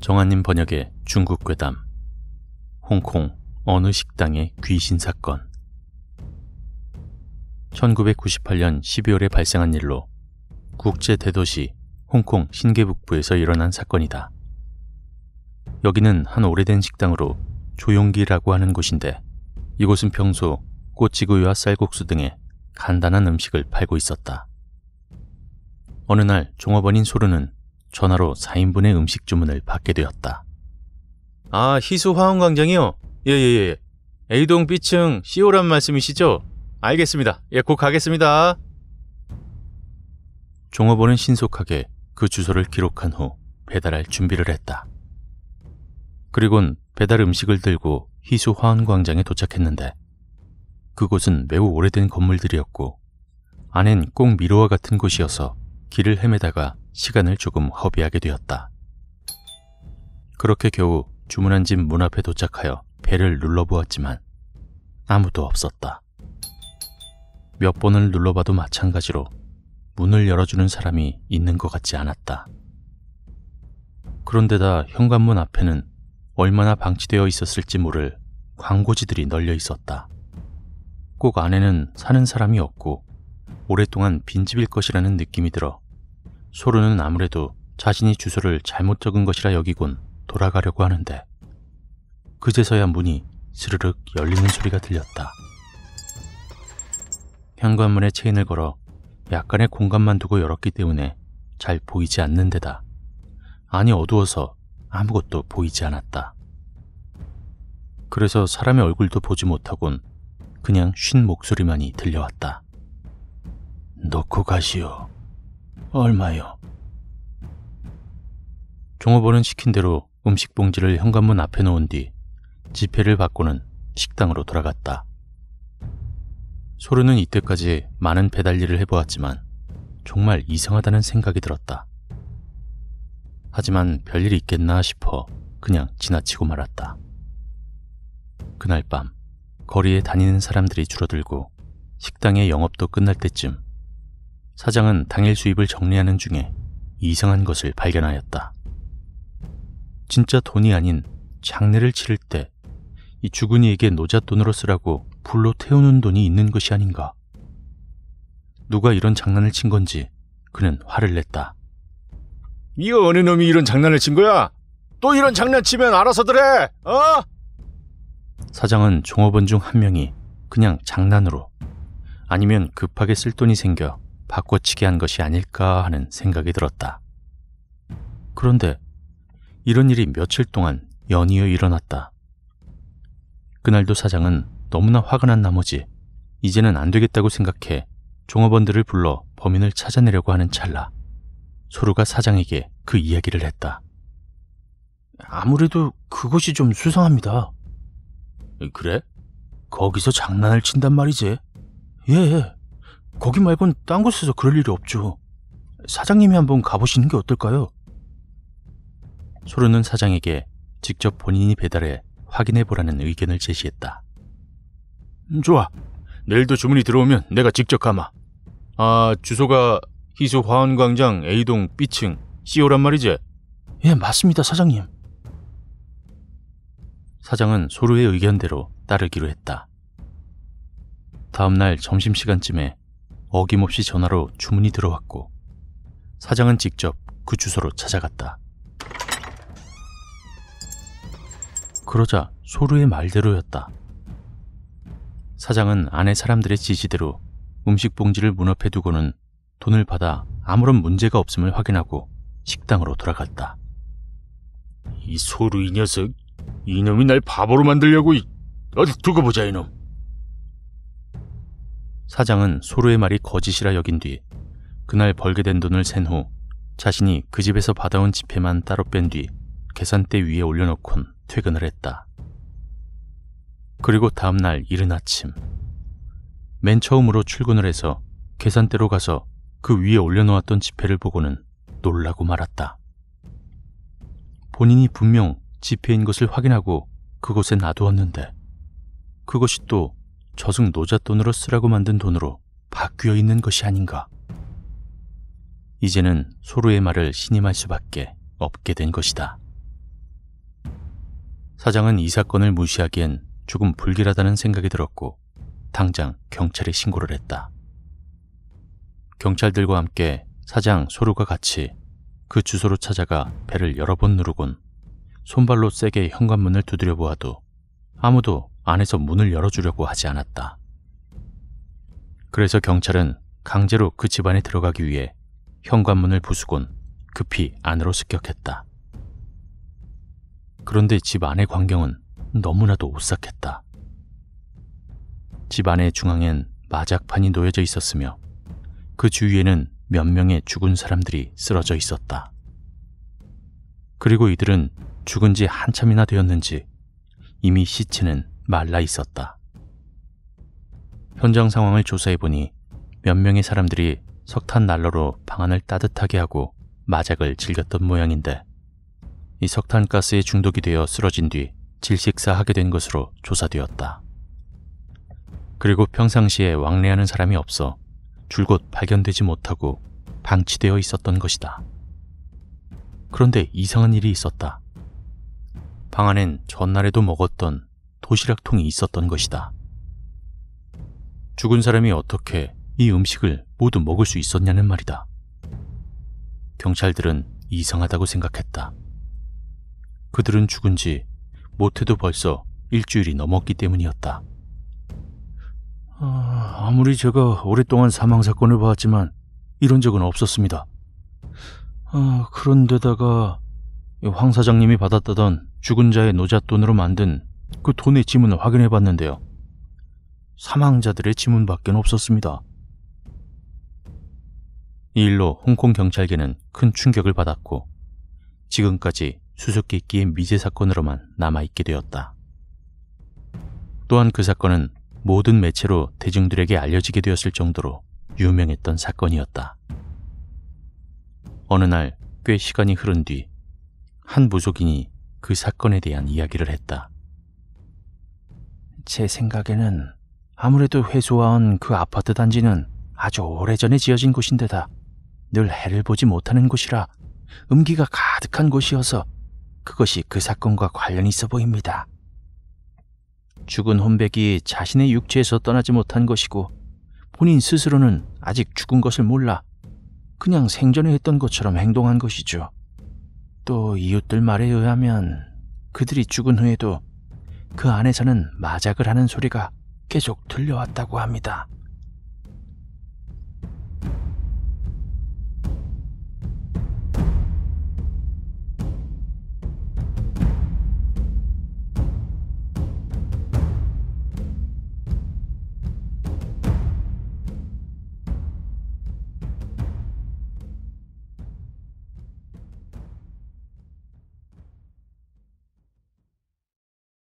정한님 번역의 중국 괴담, 홍콩 어느 식당의 귀신 사건. 1998년 12월에 발생한 일로 국제 대도시 홍콩 신계북부에서 일어난 사건이다. 여기는 한 오래된 식당으로 조용기라고 하는 곳인데, 이곳은 평소 꼬치구이와 쌀국수 등의 간단한 음식을 팔고 있었다. 어느 날 종업원인 소르는 전화로 4인분의 음식 주문을 받게 되었다. 아, 희수 화원광장이요? 예예예. A동 B층 C오란 말씀이시죠? 알겠습니다. 예, 곧 가겠습니다. 종업원은 신속하게 그 주소를 기록한 후 배달할 준비를 했다. 그리곤 배달 음식을 들고 희수 화원광장에 도착했는데, 그곳은 매우 오래된 건물들이었고 안엔 꼭 미로와 같은 곳이어서 길을 헤매다가 시간을 조금 허비하게 되었다. 그렇게 겨우 주문한 집 문 앞에 도착하여 벨을 눌러보았지만 아무도 없었다. 몇 번을 눌러봐도 마찬가지로 문을 열어주는 사람이 있는 것 같지 않았다. 그런데다 현관문 앞에는 얼마나 방치되어 있었을지 모를 광고지들이 널려 있었다. 꼭 안에는 사는 사람이 없고 오랫동안 빈집일 것이라는 느낌이 들어 소르는 아무래도 자신이 주소를 잘못 적은 것이라 여기곤 돌아가려고 하는데, 그제서야 문이 스르륵 열리는 소리가 들렸다. 현관문에 체인을 걸어 약간의 공간만 두고 열었기 때문에 잘 보이지 않는 데다 안이 어두워서 아무것도 보이지 않았다. 그래서 사람의 얼굴도 보지 못하곤 그냥 쉰 목소리만이 들려왔다. 놓고 가시오. 얼마요? 종업원은 시킨 대로 음식 봉지를 현관문 앞에 놓은 뒤 지폐를 받고는 식당으로 돌아갔다. 소르는 이때까지 많은 배달 일을 해보았지만 정말 이상하다는 생각이 들었다. 하지만 별일이 있겠나 싶어 그냥 지나치고 말았다. 그날 밤 거리에 다니는 사람들이 줄어들고 식당의 영업도 끝날 때쯤 사장은 당일 수입을 정리하는 중에 이상한 것을 발견하였다. 진짜 돈이 아닌 장례를 치를 때 이 죽은 이에게 노잣돈으로 쓰라고 불로 태우는 돈이 있는 것이 아닌가. 누가 이런 장난을 친 건지 그는 화를 냈다. 이거 어느 놈이 이런 장난을 친 거야? 또 이런 장난치면 알아서들 해! 어? 사장은 종업원 중 한 명이 그냥 장난으로, 아니면 급하게 쓸 돈이 생겨 바꿔치기 한 것이 아닐까 하는 생각이 들었다. 그런데 이런 일이 며칠 동안 연이어 일어났다. 그날도 사장은 너무나 화가 난 나머지 이제는 안 되겠다고 생각해 종업원들을 불러 범인을 찾아내려고 하는 찰나 소르가 사장에게 그 이야기를 했다. 아무래도 그것이 좀 수상합니다. 그래? 거기서 장난을 친단 말이지. 예, 거기 말곤 딴 곳에서 그럴 일이 없죠. 사장님이 한번 가보시는 게 어떨까요? 소르는 사장에게 직접 본인이 배달해 확인해보라는 의견을 제시했다. 좋아. 내일도 주문이 들어오면 내가 직접 가마. 아, 주소가 희수 화원광장 A동 B층 C오란 말이지? 예, 맞습니다, 사장님. 사장은 소르의 의견대로 따르기로 했다. 다음날 점심시간쯤에 어김없이 전화로 주문이 들어왔고 사장은 직접 그 주소로 찾아갔다. 그러자 소르의 말대로였다. 사장은 안에 사람들의 지시대로 음식 봉지를 문 앞에 두고는 돈을 받아 아무런 문제가 없음을 확인하고 식당으로 돌아갔다. 이 소르 이 녀석, 이놈이 날 바보로 만들려고. 어디 두고 보자, 이놈. 사장은 소르의 말이 거짓이라 여긴 뒤 그날 벌게 된 돈을 센 후 자신이 그 집에서 받아온 지폐만 따로 뺀 뒤 계산대 위에 올려놓곤 퇴근을 했다. 그리고 다음날 이른 아침, 맨 처음으로 출근을 해서 계산대로 가서 그 위에 올려놓았던 지폐를 보고는 놀라고 말았다. 본인이 분명 지폐인 것을 확인하고 그곳에 놔두었는데 그것이 또 저승 노잣돈으로 쓰라고 만든 돈으로 바뀌어 있는 것이 아닌가. 이제는 소르의 말을 신임할 수밖에 없게 된 것이다. 사장은 이 사건을 무시하기엔 조금 불길하다는 생각이 들었고 당장 경찰에 신고를 했다. 경찰들과 함께 사장 소루가 같이 그 주소로 찾아가 배를 여러 번 누르곤 손발로 세게 현관문을 두드려 보아도 아무도 안에서 문을 열어주려고 하지 않았다. 그래서 경찰은 강제로 그 집안에 들어가기 위해 현관문을 부수곤 급히 안으로 습격했다. 그런데 집 안의 광경은 너무나도 오싹했다. 집 안의 중앙엔 마작판이 놓여져 있었으며 그 주위에는 몇 명의 죽은 사람들이 쓰러져 있었다. 그리고 이들은 죽은 지 한참이나 되었는지 이미 시체는 말라 있었다. 현장 상황을 조사해보니 몇 명의 사람들이 석탄 난로로 방안을 따뜻하게 하고 마작을 즐겼던 모양인데 이 석탄가스에 중독이 되어 쓰러진 뒤 질식사하게 된 것으로 조사되었다. 그리고 평상시에 왕래하는 사람이 없어 줄곧 발견되지 못하고 방치되어 있었던 것이다. 그런데 이상한 일이 있었다. 방 안엔 전날에도 먹었던 도시락통이 있었던 것이다. 죽은 사람이 어떻게 이 음식을 모두 먹을 수 있었냐는 말이다. 경찰들은 이상하다고 생각했다. 그들은 죽은 지 못해도 벌써 일주일이 넘었기 때문이었다. 아무리 제가 오랫동안 사망사건을 봐왔지만 이런 적은 없었습니다. 그런데다가 황 사장님이 받았다던 죽은 자의 노잣돈으로 만든 그 돈의 지문을 확인해봤는데요. 사망자들의 지문밖에 없었습니다. 이 일로 홍콩 경찰계는 큰 충격을 받았고 지금까지 수수께끼의 미제 사건으로만 남아있게 되었다. 또한 그 사건은 모든 매체로 대중들에게 알려지게 되었을 정도로 유명했던 사건이었다. 어느 날 꽤 시간이 흐른 뒤 한 무속인이 그 사건에 대한 이야기를 했다. 제 생각에는 아무래도 회수와온 그 아파트 단지는 아주 오래전에 지어진 곳인데다 늘 해를 보지 못하는 곳이라 음기가 가득한 곳이어서 그것이 그 사건과 관련이 있어 보입니다. 죽은 혼백이 자신의 육체에서 떠나지 못한 것이고 본인 스스로는 아직 죽은 것을 몰라 그냥 생전에 했던 것처럼 행동한 것이죠. 또 이웃들 말에 의하면 그들이 죽은 후에도 그 안에서는 마작을 하는 소리가 계속 들려왔다고 합니다.